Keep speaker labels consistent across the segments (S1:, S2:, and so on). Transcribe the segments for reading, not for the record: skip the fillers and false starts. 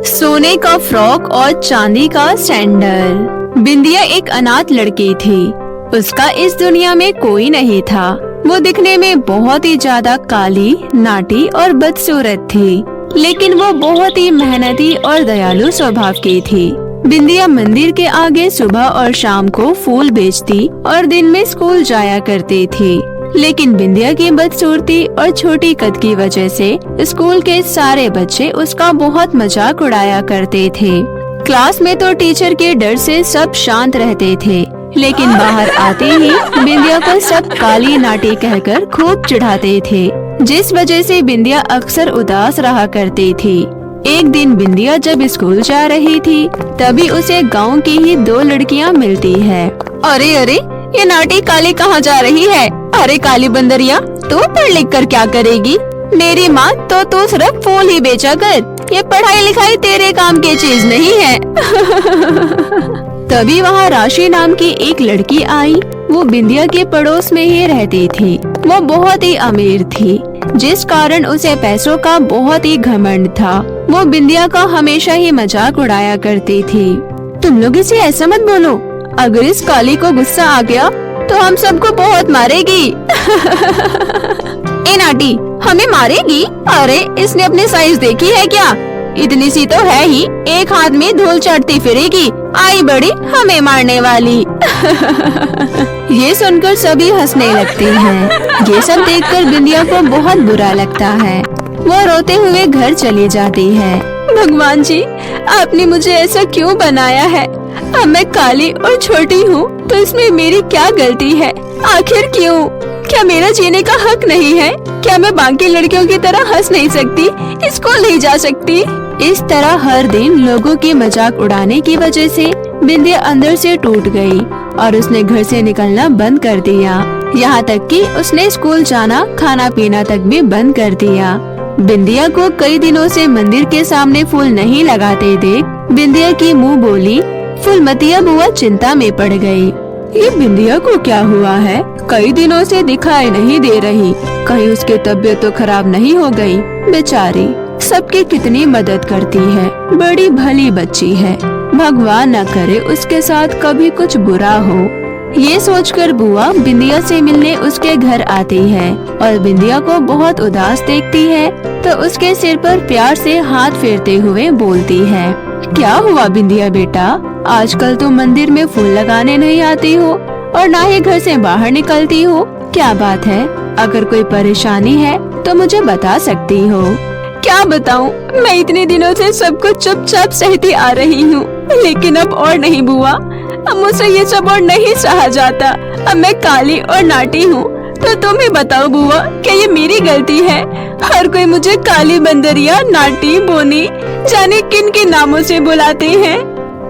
S1: सोने का फ्रॉक और चांदी का सैंडल। बिंदिया एक अनाथ लड़की थी। उसका इस दुनिया में कोई नहीं था। वो दिखने में बहुत ही ज्यादा काली, नाटी और बदसूरत थी, लेकिन वो बहुत ही मेहनती और दयालु स्वभाव की थी। बिंदिया मंदिर के आगे सुबह और शाम को फूल बेचती और दिन में स्कूल जाया करती थी। लेकिन बिंदिया की बदसूरती और छोटी कद की वजह से स्कूल के सारे बच्चे उसका बहुत मजाक उड़ाया करते थे। क्लास में तो टीचर के डर से सब शांत रहते थे, लेकिन बाहर आते ही बिंदिया को सब काली नाटी कहकर खूब चिढ़ाते थे, जिस वजह से बिंदिया अक्सर उदास रहा करती थी। एक दिन बिंदिया जब स्कूल जा रही थी, तभी उसे गांव की ही दो लड़कियां मिलती है। अरे अरे, ये नाटी काली कहाँ जा रही है? अरे काली बंदरिया, तू पढ़ लिख कर क्या करेगी? मेरी माँ तो सिर्फ फूल ही बेचा कर, ये पढ़ाई लिखाई तेरे काम की चीज नहीं है। तभी वहाँ राशि नाम की एक लड़की आई। वो बिंदिया के पड़ोस में ही रहती थी। वो बहुत ही अमीर थी, जिस कारण उसे पैसों का बहुत ही घमंड था। वो बिंदिया का हमेशा ही मजाक उड़ाया करती थी। तुम लोग इसे ऐसा मत बोलो, अगर इस काली को गुस्सा आ गया तो हम सबको बहुत मारेगी। ए नाटी, हमें मारेगी? अरे इसने अपनी साइज देखी है क्या? इतनी सी तो है ही, एक हाथ में धूल चढ़ती फिरेगी, आई बड़ी हमें मारने वाली। ये सुनकर सभी हंसने लगते हैं। ये सब देखकर बिंदिया को बहुत बुरा लगता है। वो रोते हुए घर चली जाती है। भगवान जी, आपने मुझे ऐसा क्यों बनाया है? अब मैं काली और छोटी हूँ तो इसमें मेरी क्या गलती है? आखिर क्यों? क्या मेरा जीने का हक नहीं है? क्या मैं बाकी लड़कियों की तरह हंस नहीं सकती, स्कूल नहीं जा सकती? इस तरह हर दिन लोगों की मजाक उड़ाने की वजह से बिंदिया अंदर से टूट गई और उसने घर से निकलना बंद कर दिया। यहाँ तक कि उसने स्कूल जाना, खाना पीना तक भी बंद कर दिया। बिंदिया को कई दिनों से मंदिर के सामने फूल नहीं लगाते देख बिंदिया की मुँह बोली फूलमतिया बुआ चिंता में पड़ गई। ये बिंदिया को क्या हुआ है? कई दिनों से दिखाई नहीं दे रही, कहीं उसकी तबीयत तो खराब नहीं हो गई? बेचारी सबकी कितनी मदद करती है, बड़ी भली बच्ची है। भगवान न करे उसके साथ कभी कुछ बुरा हो। ये सोचकर बुआ बिंदिया से मिलने उसके घर आती है और बिंदिया को बहुत उदास देखती है तो उसके सिर पर प्यार से हाथ फेरते हुए बोलती है, क्या हुआ बिंदिया बेटा? आजकल तो मंदिर में फूल लगाने नहीं आती हो और ना ही घर से बाहर निकलती हो, क्या बात है? अगर कोई परेशानी है तो मुझे बता सकती हो। क्या बताऊं, मैं इतने दिनों से सब कुछ चुपचाप सहती आ रही हूँ, लेकिन अब और नहीं बुआ, अब मुझसे ये सब और नहीं सहा जाता। अब मैं काली और नाटी हूँ, तो तुम ही बताओ बुआ, क्या ये मेरी गलती है? हर कोई मुझे काली बंदरिया, नाटी, बोनी, जाने किन के नामों से बुलाते हैं।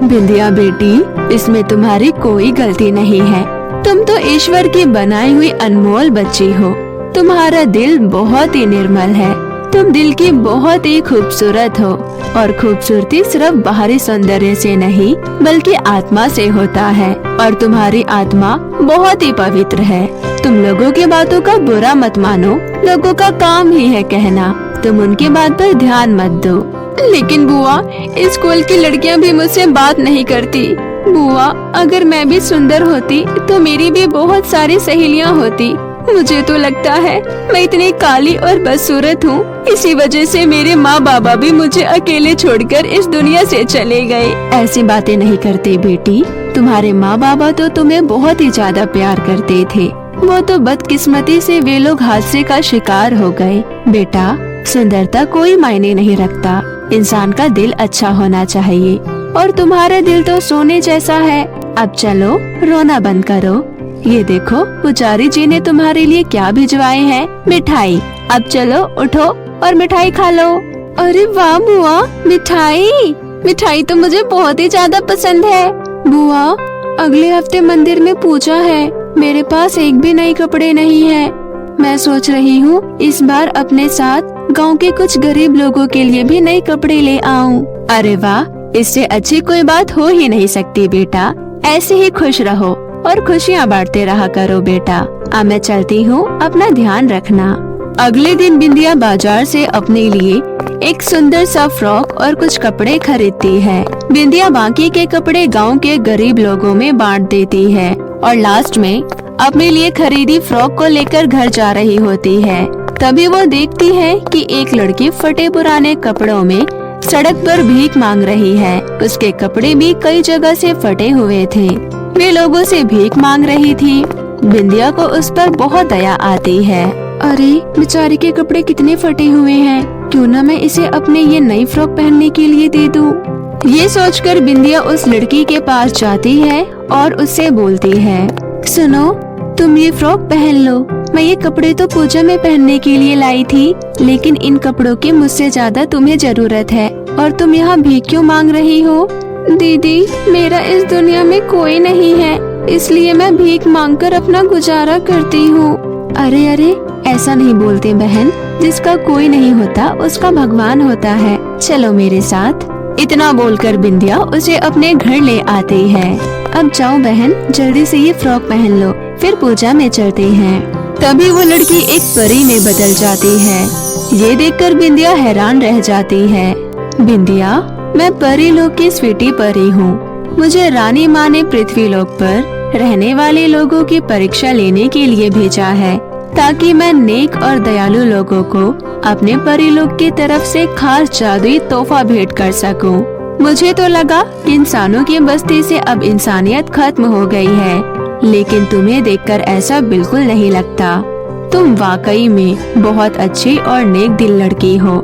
S1: बिंदिया बेटी, इसमें तुम्हारी कोई गलती नहीं है। तुम तो ईश्वर की बनाई हुई अनमोल बच्ची हो। तुम्हारा दिल बहुत ही निर्मल है। तुम दिल की बहुत ही खूबसूरत हो और खूबसूरती सिर्फ बाहरी सौंदर्य से नहीं बल्कि आत्मा से होता है और तुम्हारी आत्मा बहुत ही पवित्र है। तुम लोगों की बातों का बुरा मत मानो, लोगों का काम ही है कहना, तुम उनकी बात पर ध्यान मत दो। लेकिन बुआ, स्कूल की लड़कियां भी मुझसे बात नहीं करती। बुआ, अगर मैं भी सुंदर होती तो मेरी भी बहुत सारी सहेलियां होती। मुझे तो लगता है मैं इतनी काली और बदसूरत हूँ, इसी वजह से मेरे माँ बाबा भी मुझे अकेले छोड़कर इस दुनिया से चले गए। ऐसी बातें नहीं करते बेटी, तुम्हारे माँ बाबा तो तुम्हें बहुत ही ज्यादा प्यार करते थे। वो तो बदकिस्मती से वे लोग हादसे का शिकार हो गए। बेटा, सुंदरता कोई मायने नहीं रखता, इंसान का दिल अच्छा होना चाहिए और तुम्हारा दिल तो सोने जैसा है। अब चलो, रोना बंद करो। ये देखो, पुजारी जी ने तुम्हारे लिए क्या भिजवाए हैं, मिठाई। अब चलो उठो और मिठाई खा लो। अरे वाह बुआ, मिठाई! मिठाई तो मुझे बहुत ही ज्यादा पसंद है। बुआ, अगले हफ्ते मंदिर में पूजा है, मेरे पास एक भी नए कपड़े नहीं है। मैं सोच रही हूँ इस बार अपने साथ गांव के कुछ गरीब लोगों के लिए भी नए कपड़े ले आऊं। अरे वाह, इससे अच्छी कोई बात हो ही नहीं सकती बेटा। ऐसे ही खुश रहो और खुशियाँ बांटते रहा करो बेटा। अब मैं चलती हूँ, अपना ध्यान रखना। अगले दिन बिंदिया बाजार से अपने लिए एक सुंदर सा फ्रॉक और कुछ कपड़े खरीदती है। बिंदिया बाकी के कपड़े गांव के गरीब लोगों में बांट देती है और लास्ट में अपने लिए खरीदी फ्रॉक को लेकर घर जा रही होती है। तभी वो देखती है कि एक लड़की फटे पुराने कपड़ों में सड़क पर भीख मांग रही है। उसके कपड़े भी कई जगह से फटे हुए थे। वे लोगों से भीख मांग रही थी। बिंदिया को उस पर बहुत दया आती है। अरे बेचारी के कपड़े कितने फटे हुए हैं, क्यों न मैं इसे अपने ये नई फ्रॉक पहनने के लिए दे दूं। ये सोचकर बिंदिया उस लड़की के पास जाती है और उससे बोलती है, सुनो, तुम ये फ्रॉक पहन लो। मैं ये कपड़े तो पूजा में पहनने के लिए लाई थी, लेकिन इन कपड़ों की मुझसे ज्यादा तुम्हें जरूरत है और तुम यहाँ भीख क्यों मांग रही हो? दीदी, मेरा इस दुनिया में कोई नहीं है, इसलिए मैं भीख मांगकर अपना गुजारा करती हूँ। अरे अरे, ऐसा नहीं बोलते बहन, जिसका कोई नहीं होता उसका भगवान होता है। चलो मेरे साथ। इतना बोलकर बिंदिया उसे अपने घर ले आती है। अब जाओ बहन, जल्दी से ये फ्रॉक पहन लो, फिर पूजा में चलते हैं। तभी वो लड़की एक परी में बदल जाती है। ये देखकर बिंदिया हैरान रह जाती है। बिंदिया, मैं परी लोक की स्वीटी परी हूँ। मुझे रानी माँ ने पृथ्वी लोक पर रहने वाले लोगों की परीक्षा लेने के लिए भेजा है, ताकि मैं नेक और दयालु लोगों को अपने परी लोक की तरफ से खास जादुई तोहफा भेंट कर सकूं। मुझे तो लगा कि इंसानों की बस्ती से अब इंसानियत खत्म हो गई है, लेकिन तुम्हें देखकर ऐसा बिल्कुल नहीं लगता। तुम वाकई में बहुत अच्छी और नेक दिल लड़की हो,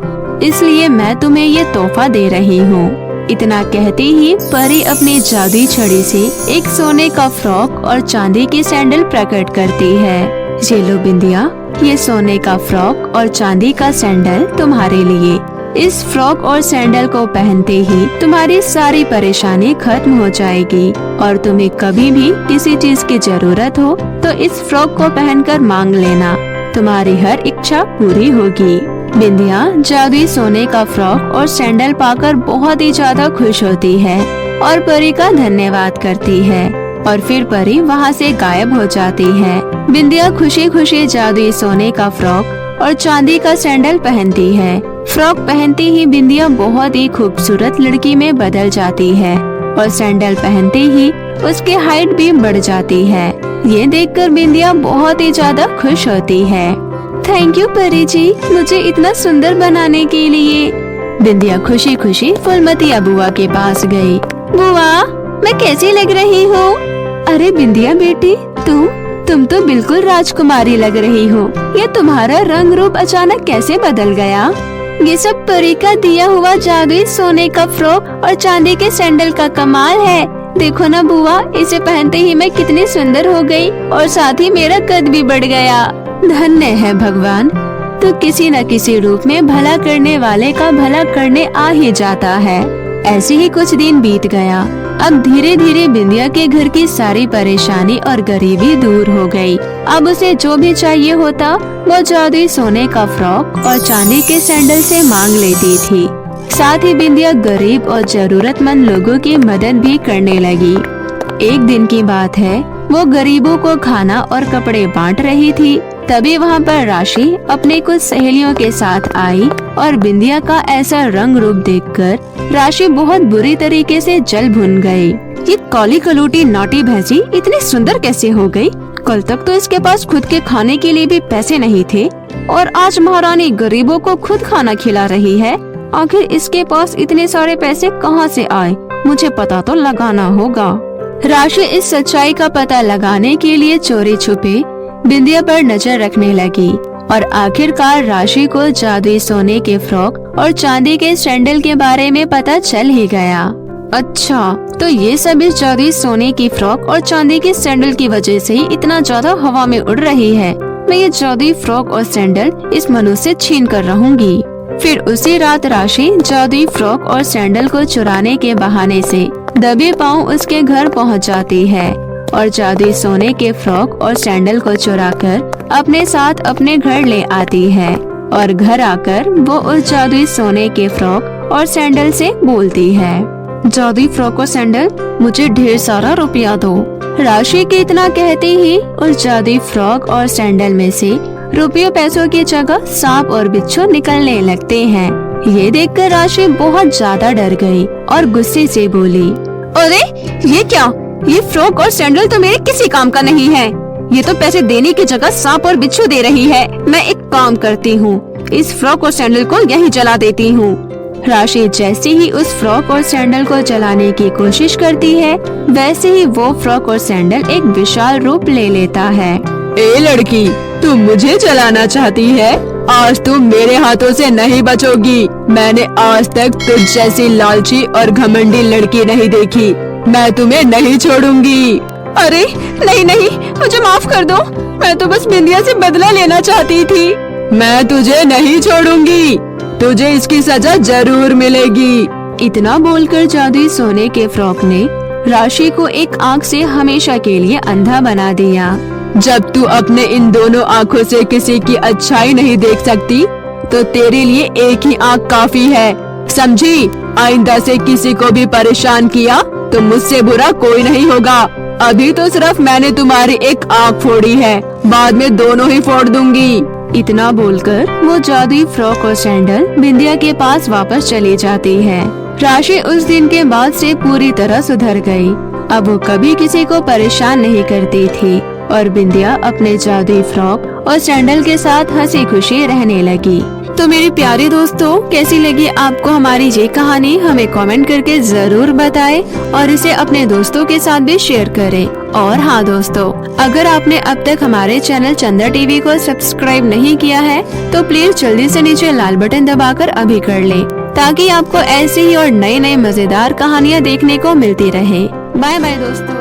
S1: इसलिए मैं तुम्हें ये तोहफा दे रही हूँ। इतना कहते ही परी अपनी जादुई छड़ी से एक सोने का फ्रॉक और चांदी की सैंडल प्रकट करती है। ये लो बिंदिया, ये सोने का फ्रॉक और चांदी का सैंडल तुम्हारे लिए। इस फ्रॉक और सैंडल को पहनते ही तुम्हारी सारी परेशानी खत्म हो जाएगी और तुम्हें कभी भी किसी चीज की जरूरत हो तो इस फ्रॉक को पहनकर मांग लेना, तुम्हारी हर इच्छा पूरी होगी। बिंदिया जादुई सोने का फ्रॉक और सैंडल पाकर बहुत ही ज्यादा खुश होती है और परी का धन्यवाद करती है और फिर परी वहाँ से गायब हो जाती है। बिंदिया खुशी खुशी जादुई सोने का फ्रॉक और चांदी का सैंडल पहनती है। फ्रॉक पहनते ही बिंदिया बहुत ही खूबसूरत लड़की में बदल जाती है और सैंडल पहनते ही उसकी हाइट भी बढ़ जाती है। ये देखकर बिंदिया बहुत ही ज्यादा खुश होती है। थैंक यू परी जी, मुझे इतना सुंदर बनाने के लिए। बिंदिया खुशी खुशी फूलमतिया बुआ के पास गई। बुआ, मैं कैसी लग रही हूँ? अरे बिंदिया बेटी, तुम तो बिल्कुल राजकुमारी लग रही हो। ये तुम्हारा रंग रूप अचानक कैसे बदल गया? ये सब परी का दिया हुआ जादुई सोने का फ्रॉक और चांदी के सैंडल का कमाल है। देखो ना बुआ, इसे पहनते ही मैं कितनी सुंदर हो गई और साथ ही मेरा कद भी बढ़ गया। धन्य है भगवान, तो किसी न किसी रूप में भला करने वाले का भला करने आ ही जाता है। ऐसे ही कुछ दिन बीत गया। अब धीरे धीरे बिंदिया के घर की सारी परेशानी और गरीबी दूर हो गई। अब उसे जो भी चाहिए होता वो जादुई सोने का फ्रॉक और चांदी के सैंडल से मांग लेती थी। साथ ही बिंदिया गरीब और जरूरतमंद लोगों की मदद भी करने लगी। एक दिन की बात है, वो गरीबों को खाना और कपड़े बांट रही थी। तभी वहाँ पर राशि अपने कुछ सहेलियों के साथ आई और बिंदिया का ऐसा रंग रूप देखकर राशि बहुत बुरी तरीके से जल भुन गई। ये काली कलूटी नौटी भैंसी इतनी सुंदर कैसे हो गई? कल तक तो इसके पास खुद के खाने के लिए भी पैसे नहीं थे और आज महारानी गरीबों को खुद खाना खिला रही है। आखिर इसके पास इतने सारे पैसे कहाँ से आए? मुझे पता तो लगाना होगा। राशि इस सच्चाई का पता लगाने के लिए चोरी छुपे बिंदिया पर नजर रखने लगी और आखिरकार राशि को जादुई सोने के फ्रॉक और चांदी के सैंडल के बारे में पता चल ही गया। अच्छा, तो ये सब इस जादुई सोने की फ्रॉक और चांदी के सैंडल की वजह से ही इतना ज्यादा हवा में उड़ रही है। मैं ये जादुई फ्रॉक और सैंडल इस मनुष्य से छीन कर रहूंगी। फिर उसी रात राशि जादुई फ्रॉक और सैंडल को चुराने के बहाने से दबे पांव उसके घर पहुंच जाती है और जादुई सोने के फ्रॉक और सैंडल को चुराकर अपने साथ अपने घर ले आती है और घर आकर वो उस जादुई सोने के फ्रॉक और सैंडल से बोलती है, जादुई फ्रॉक और सैंडल, मुझे ढेर सारा रुपया दो। राशि के इतना कहते ही उस जादुई फ्रॉक और सैंडल में से रुपयों पैसों की जगह सांप और बिच्छू निकलने लगते हैं। ये देखकर राशि बहुत ज्यादा डर गई और गुस्से से बोली, अरे ये क्या? ये फ्रॉक और सैंडल तो मेरे किसी काम का नहीं है। ये तो पैसे देने की जगह सांप और बिच्छू दे रही है। मैं एक काम करती हूँ, इस फ्रॉक और सैंडल को यहीं जला देती हूँ। राशि जैसे ही उस फ्रॉक और सैंडल को जलाने की कोशिश करती है, वैसे ही वो फ्रॉक और सैंडल एक विशाल रूप ले लेता है। ए लड़की, तुम मुझे जलाना चाहती है? आज तुम मेरे हाथों से नहीं बचोगी। मैंने आज तक तुझ जैसी लालची और घमंडी लड़की नहीं देखी। मैं तुम्हें नहीं छोड़ूंगी। अरे नहीं नहीं, मुझे माफ कर दो। मैं तो बस बिंदिया से बदला लेना चाहती थी। मैं तुझे नहीं छोड़ूंगी। तुझे इसकी सजा जरूर मिलेगी। इतना बोलकर जादुई सोने के फ्रॉक ने राशि को एक आँख से हमेशा के लिए अंधा बना दिया। जब तू अपने इन दोनों आँखों से किसी की अच्छाई नहीं देख सकती, तो तेरे लिए एक ही आँख काफी है, समझी? आइंदा से किसी को भी परेशान किया तो मुझसे बुरा कोई नहीं होगा। अभी तो सिर्फ मैंने तुम्हारी एक आँख फोड़ी है, बाद में दोनों ही फोड़ दूंगी। इतना बोलकर वो जादुई फ्रॉक और सैंडल बिंदिया के पास वापस चली जाती है। राशि उस दिन के बाद से पूरी तरह सुधर गई। अब वो कभी किसी को परेशान नहीं करती थी और बिंदिया अपने जादुई फ्रॉक और सैंडल के साथ हंसी खुशी रहने लगी। तो मेरे प्यारे दोस्तों, कैसी लगी आपको हमारी ये कहानी? हमें कमेंट करके जरूर बताएं और इसे अपने दोस्तों के साथ भी शेयर करें। और हाँ दोस्तों, अगर आपने अब तक हमारे चैनल चंदा टीवी को सब्सक्राइब नहीं किया है, तो प्लीज जल्दी से नीचे लाल बटन दबाकर अभी कर लें, ताकि आपको ऐसी ही और नई नई मजेदार कहानियाँ देखने को मिलती रहे। बाय बाय दोस्तों।